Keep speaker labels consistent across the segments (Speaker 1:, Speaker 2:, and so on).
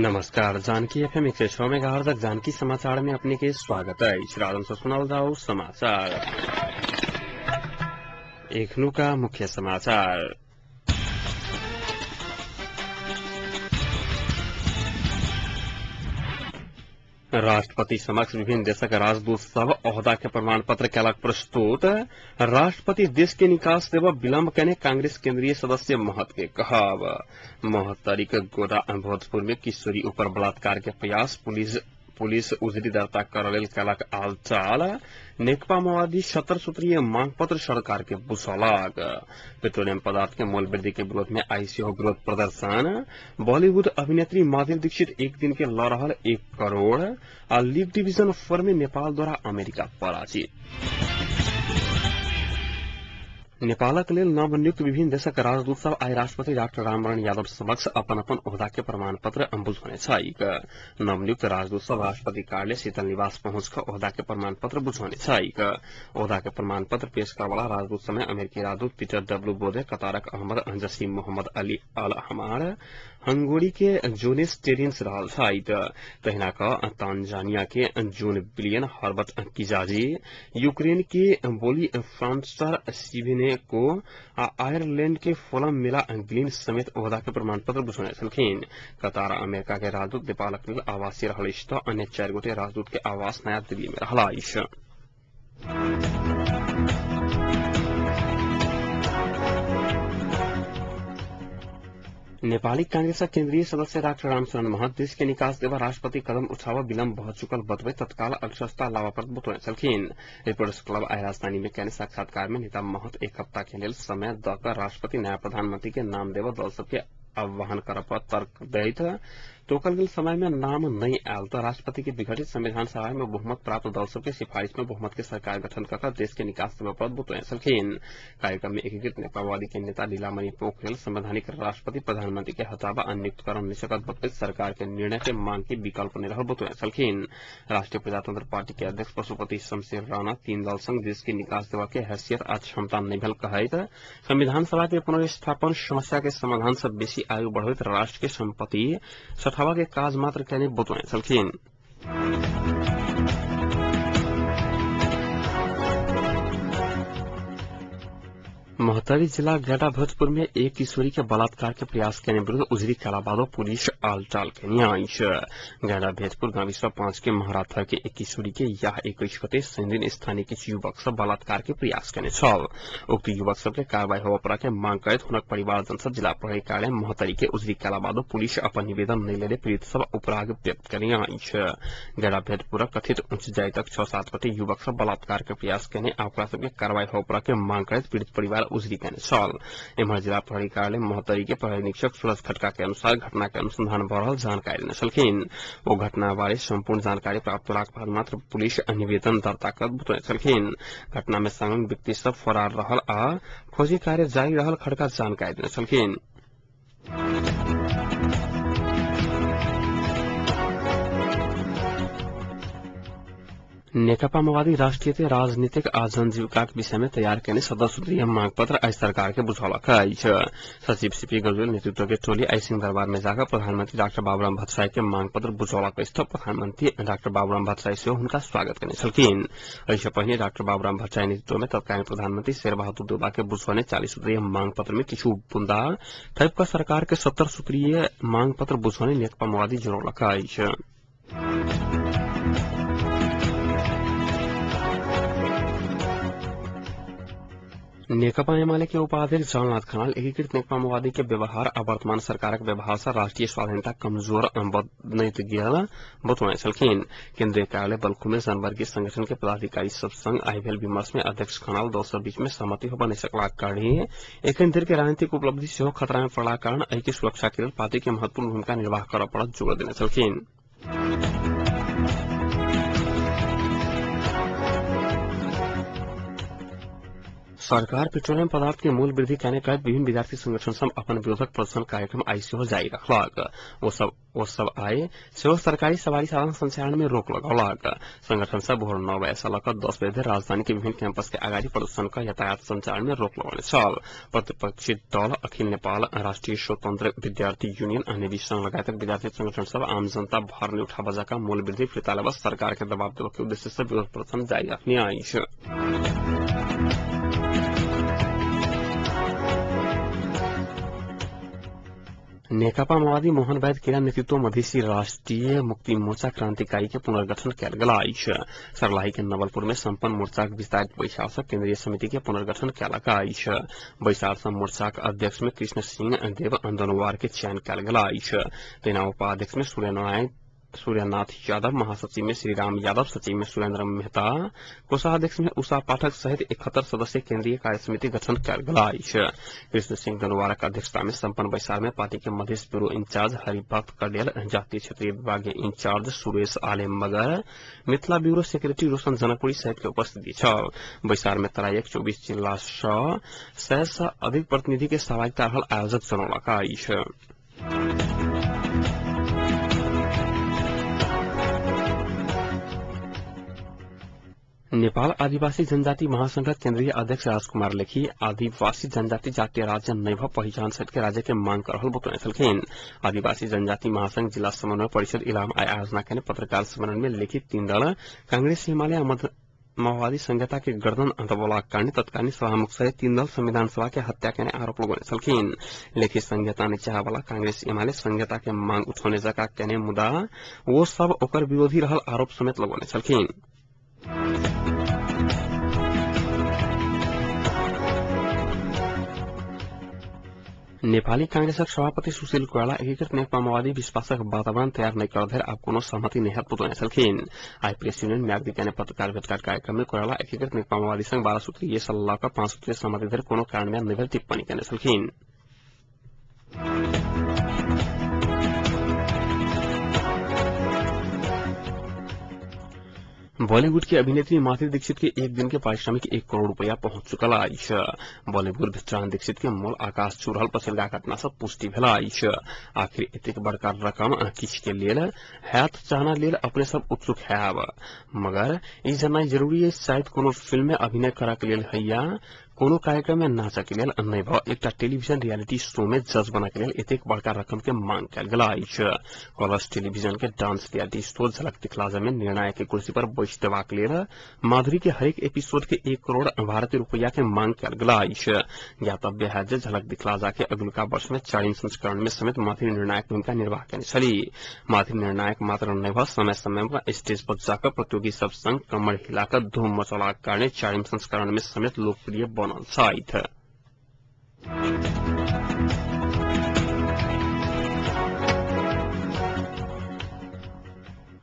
Speaker 1: नमस्कार। Janaki FM 106 megahertz तक जानकी समाचार में अपने के स्वागत है। श्रावण से सुनाल जाओ समाचार। एखनु का मुख्य समाचार। राष्ट्रपति समक्ष विभिन्न देशक राजदूत सब ओहदा के प्रमाण पत्र कयलक प्रस्तुत। राष्ट्रपति देश के निकास देव विलम्ब कने कांग्रेस केंद्रीय सदस्य महत के कहब। महतरी के गोरा भोजपुर में किशोरी ऊपर बलात्कार के प्रयास पुलिस उजरी दर्ता करल कयलक आलचाल। नेकपा माओवादी 70 सूत्रीय मांग पत्र सरकार के बुझौलक। पेट्रोलियम पदार्थ के मूल्य वृद्धि के विरोध में आई सेहो विरोध प्रदर्शन। बॉलीवुड अभिनेत्री माधुरी दीक्षित एक दिन के ल रहल 1 करोड़। आ लीग डिवीजन 4 में नेपाल द्वारा अमेरिका पराजित। नेपालक लेल नवनियुक्त विभिन्न देशक राजदूत सब आई राष्ट्रपति डाक्टर रामवरण यादव समक्ष अपन अपन ओहदा के प्रमाण पत्र बुझौने छैक। नवनियुक्त राजदूत सब राष्ट्रपति कार्यालय शीतल निवास पहुंच कर ओहदा के प्रमाण पत्र बुझौने छैक। ओहदा के प्रमाण पत्र पेश करवाला राजदूत समय अमेरिकी राजदूत पीटर डब्ल्यू बोदे, कतारक अहमद जसीम मोहम्मद अली अल हमार, हंगोरी के जोनेस टेरिन्स रहल छैक। तहिना क तांजानिया के जोन बिलियन हर्बट किजाजी, यूक्रेन के बोली फ्रांसर सिविने को आयरलैंड के फोलम मिला ग्लिन समेत ओहदा के प्रमाण पत्र बुझौने छलखिन। कतार अमेरिका के राजदूत नेपालक लेल आवासीय रहल त अन्य 4 गोटे राजदूत के आवास नया दिल्ली में रहल। नेपाली कांग्रेस केंद्रीय सदस्य डाक्टर रामचरण महत देश के निकास देवा राष्ट्रपति कदम उठाव विलम्ब भ चुकल बतवे तत्काल अग्रसरता लावाप्रत बतौने छलखिन। रिपोर्टर्स क्लब आई राजधानी में कैने साक्षात्कार में नेता महत 1 हफ्ता के लेल समय दकर राष्ट्रपति नया प्रधानमंत्री के नाम देव दल सबके आह्वान कर पर तर्क दैत तोकल गेल समय में नाम नहीं आयल तो राष्ट्रपति के विघटित संविधान सभा में बहुमत प्राप्त दल सबके सिफारिश में बहुमत के सरकार गठन कर देश के निकास देव पर बतौने छलखिन। कार्यक्रम में एकीकृत नेपालवादी के नेता लीलामणि पोखरेल संवैधानिक राष्ट्रपति प्रधानमंत्री के हटावा नियुक्त करन निशकत बतवे सरकार के निर्णय के मांग के विकल्प नहीं रहल बतौने छलखिन। राष्ट्रीय प्रजातंत्र पार्टी के अध्यक्ष पशुपति शमशेर राणा 3 दल संग देश के निकास देवा के हैसियत आ क्षमता नहीं भेल कहैत संविधान सभा के पुनर्स्थापन समस्या के समाधान से बेसी आयु बढ़ैत राष्ट्र के संपत्ति सठावा के काज मात्र कहने बतौने छलखिन। महतरी जिला गैडा भोजपुर में एक किशोरी के बलात्कार के प्रयास करने विरुद्ध उजरी कलाबादो पुलिस आलचाल के न्यायिश। गैडा भोजपुर गाविस 5 के महाराथर के एक किशोरी के यह 21 गते दिन स्थानीय किछु युवक सब बलात्कार के प्रयास करने छल। उक्त युवक सबके कार्रवाई होवा पर के मांग करैत हुनक परिवार जनसद जिला प्रहरी कार्यालय महतरी के उजरी कलाबादो पुलिस अपन निवेदन नहीं लेले पीड़ित सब उपराग व्यक्त करने आइछ। गैडा भोजपुर कथित उच्च जाति तक 6-7 गते युवक सब बलात्कार के प्रयास करने ओकरा सबके कार्रवाई होवा पर के मांग करैत पीड़ित परिवार उजरी कहने छल। एम्हर जिला प्रहरी कार्यालय महतरी के प्रहरी निरीक्षक सूरज खटका के अनुसार घटना के अनुसंधान भ रहल जानकारी देने छलखिन। ओ घटना बारे संपूर्ण जानकारी प्राप्त होलाक बाद मात्र पुलिस निवेदन दर्ता कर बतौने छलखिन। घटना में संलग्न व्यक्ति सब फरार रहल आ खोजी कार्य जारी रहल खटका जानकारी देने छलखिन। नेकपा माओवादी राष्ट्रीय राजनीतिक आ जनजीविका के विषय में तैयार करने 70 सूत्रीय मांग पत्र आज सरकार के बुझौलक अछि। सचिव सीपी गजुल नेतृत्व के टोली आई सिंह दरबार में जाकर प्रधानमंत्री डॉक्टर बाबूराम भट्टराय के मांग पत्र बुझौलक अछि। प्रधानमंत्री डॉक्टर बाबूराम भट्टराय से उनका स्वागत करने छलखिन। ऐसे पहले डॉक्टर बाबूराम भट्टराय नेतृत्व में तत्कालीन प्रधानमंत्री शेरबहादुर देउबा के बुझौने 40 सूत्रीय मांग पत्र में किछु बुंदा थप कर सरकार के 70 सूत्रीय मांग पत्र बुझौने नेकपा माओवादी जनौलक अछि। नेकपा एमाले के उपाध्यक्ष जलनाथ खनाल एकीकृत नेकपा माओवादी के व्यवहार आ वर्तमान सरकारक व्यवहार से राष्ट्रीय स्वाधीनता कमजोर बनैत गेल बतौने छलखिन। केंद्रीय कार्यालय बलखू में जनवर्गीय संगठन के पदाधिकारी सब संग आई भेल विमर्श में अध्यक्ष खनाल दल सब बीच में सहमति होबा नहीं सकलाक कारणे एखन धरि के राजनीतिक उपलब्धि सेहो खतरा में पड़ला कारण एहि के सुरक्षा के लेल पार्टी के महत्वपूर्ण भूमिका निर्वाह करऽ पड़त जोर देने छलखिन। सरकार पेट्रोलियम पदार्थ के मूल्य वृद्धि कहने कहत विभिन्न विद्यार्थी संगठन सब अपन विरोधक प्रदर्शन कार्यक्रम आई सेहो जारी रखलक। वो सब आए सेहो सरकारी सवारी साधन संचालन में रोक लगौलक। संगठन सब भोर 9 बजे से लकर 10 बजे धरि राजधानी के विभिन्न कैंपस के आगाड़ी प्रदर्शन का यातायात संचालन में रोक लगौने छल। प्रतिपक्षी दल अखिल नेपाल राष्ट्रीय स्वतंत्र विद्यार्थी यूनियन आ निजी संघ लगायतक विद्यार्थी संगठन सब आम जनता भर उठा बजा का मूल्य वृद्धि फिर्ता लेवा सरकार के दबाव देवे के उद्देश्य से विरोध प्रदर्शन जारी रखने आई। नेकपा माओवादी मोहन वैद केरा नेतृत्व मधेसी राष्ट्रीय मुक्ति मोर्चा क्रांतिकारी के पुनर्गठन कयल गेल अछि। सर्लाही के नवलपुर में संपन्न मोर्चाक विस्तारित बैसार से केंद्रीय समिति के पुनर्गठन कयलक अछि। बैसार से मोर्चाक अध्यक्ष में कृष्ण सिंह देव अंदनवार के चयन कयल गेल अछि। तहिना उपाध्यक्ष में सूर्यनाथ यादव, महासचिव में श्रीराम यादव, सचिव में सुरेंद्र मेहता, कोषाध्यक्ष में उषा पाठक सहित 71 सदस्य केंद्रीय कार्य समिति गठन कयल गेल अछि। कृष्ण सिंह दनवारक अध्यक्षता में संपन्न बैसार में पार्टी के मधेश ब्यूरो इंचार्ज हरिभक्त कडेल, जातीय क्षेत्रीय विभागीय इंचार्ज सुरेश आले मगर, मिथिला ब्यूरो सेक्रेटरी रोशन जनकपुरी सहित के उपस्थिति छल। बैसार में तराईक 24 जिला सँ 100 से अधिक प्रतिनिधि के सहभागिता रहल आयोजक जनौलक अछि। नेपाल आदिवासी जनजाति महासंघ केंद्रीय अध्यक्ष राजकुमार लेखी आदिवासी जनजाति जातीय राज्य नैभ पहिचान सहित के राज्य के मांग कर रहल बतौने छलखिन। आदिवासी जनजाति महासंघ जिला समन्वय परिषद इलाम आयोजना के पत्रकार सम्मेलन में लेखी 3 दल कांग्रेस हिमालय माओवादी संहिता के गर्दन दबौला कांड तत्कालीन सभामुख सहित 3 दल संविधान सभा के हत्या करने आरोप लगौने छलखिन। लेखी संहिता नहीं चाहे वाला कांग्रेस हिमालय संहिता के मांग उठौने जका कहने मुदा वो सब ओकर विरोधी रहल आरोप समेत लगौने छलखिन। नेपाली कांग्रेसक सभापति सुशील कोइराला एकीकृत नेकपा माओवादी विश्वासक वातावरण तैयार नहीं कर धरि अब कोनो सहमति नहीं हत बतौने छलखिन। आई प्रेस यूनियन म्याग्दी के पत्रकार भेटघाट कार्यक्रम में कोइराला एकीकृत नेकपा माओवादी संग 12 सूत्रीय सल्लाह का 5 सूत्रीय सहमति धरि कोनो कार्यान्वयन नहीं भेल टिप्पणी करने छलखिन। बॉलीवुड की अभिनेत्री माधुरी दीक्षित के एक दिन के पारिश्रमिक 1 करोड़ रुपया पहुंच चुकल अछि। बॉलीवुड भित्रान दीक्षित के मोल आकाश छू रहल पछिलका घटना से पुष्टि भेल अछि। आखिर एतेक बड़का रकम किछ के लेल हैत चाहना लेल अपने सब उत्सुक हैब, मगर ई जाननाइ जरूरी अछि शायद कोनो फिल्म में अभिनय करय के लेल हैया कोनो कार्यक्रम में नाचय के लेल नहीं भ एकटा टेलीविजन रियलिटी शो में जज बनय के लेल एतेक बड़का रकम के मांग कयल गेल अछि। कलर्स टेलीविजन के डांस रियलिटी शो झलक दिखलाजा में निर्णायक के कुर्सी पर बैस देबाक लेल माधुरी के हरेक एपिसोड के 1 करोड़ भारतीय रुपया के मांग कयल गेल अछि। ज्ञातव्य है जे झलक दिखलाजा के अगुलका वर्ष में 4वीं संस्करण में समेत माधुरी निर्णायक भूमिका निर्वाह केने छली। माधुरी निर्णायक मात्र नहीं भ समय समय में स्टेज पर जाकर प्रतियोगी सब संग कमर हिलाकर धूम मचौलाक कारणे 4वीं संस्करण में समेत लोकप्रिय बनल छथि।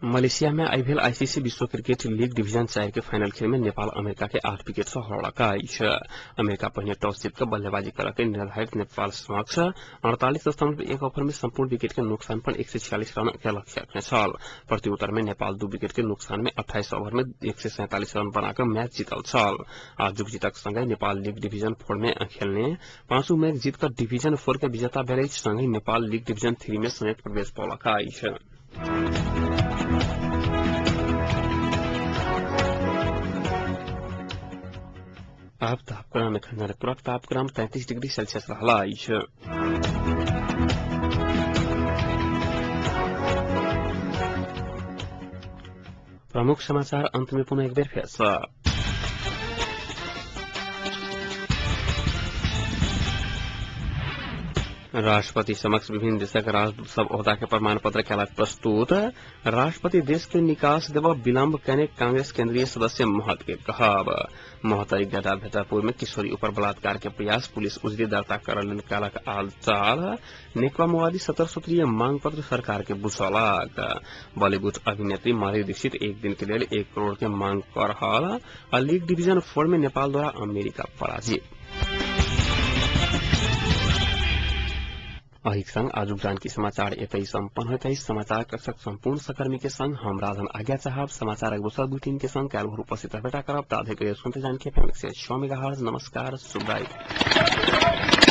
Speaker 1: मलेशिया में आई भेल आईसीसी विश्व क्रिकेट लीग डिवीजन 4 के फाइनल खेल में नेपाल अमेरिका के 8 विकेट से हरौलक अछि। अमेरिका पहिने टॉस जीत कर बल्लेबाजी करय के निर्धारित नेपाल समक्ष 48.1 ओवर में संपूर्ण विकेट के नुकसान पर 146 रन के लक्ष्य रखने छल। प्रत्युत्तर में नेपाल 2 विकेट के नुकसान में 28 ओवर में 147 रन बनाकर मैच जीतल छल। आजुक जीतक संगे नेपाल लीग डिवीजन 4 में खेलने 5 मैच जीतकर डिवीजन 4 के विजेता भेल अछि। संगे नेपाल लीग डिवीजन 3 में समेत प्रवेश पौलक अछि। अब तापक्रम एखन तुरक तापक्रम 33 डिग्री सेल्सियस रहला अछि। प्रमुख समाचार अंत में पुनः एक बेर फिर से। राष्ट्रपति समक्ष विभिन्न देशक राजदूत सब ओहदा के प्रमाण पत्र कयलक प्रस्तुत। राष्ट्रपति देश के निकास देब विलम्ब कयने कांग्रेस केंद्रीय सदस्य महत के कहब। मोहतरी गदा भेटापुर में किशोरी ऊपर बलात्कार के प्रयास, पुलिस उजरी दर्ता करल कयलक आलचाल। नेकपा माओवादी 17 सूत्रीय मांग पत्र सरकार के बुझौलक। बॉलीवुड अभिनेत्री माधुरी दीक्षित एक दिन के लिए 1 करोड़ के मांग कर रहल। लीग डिवीजन 4 में नेपाल द्वारा अमेरिका पराजित। अहिक संग आजुक जानकी समाचार एतै सम्पन्न होइत समाचार कक्षक सम्पूर्ण सहकर्मी के संग हम राधन आज्ञा चाहब समाचार दोसर बुलेटिन के संग काल भर उपस्थित भेटा करब ताधेक सुनते जानकी एफएम 106 मेगाहर्ट्ज। नमस्कार, शुभ रात्रि।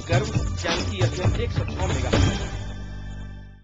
Speaker 2: गर्व जानकी एफएम 106 मेगाहर्ट्ज।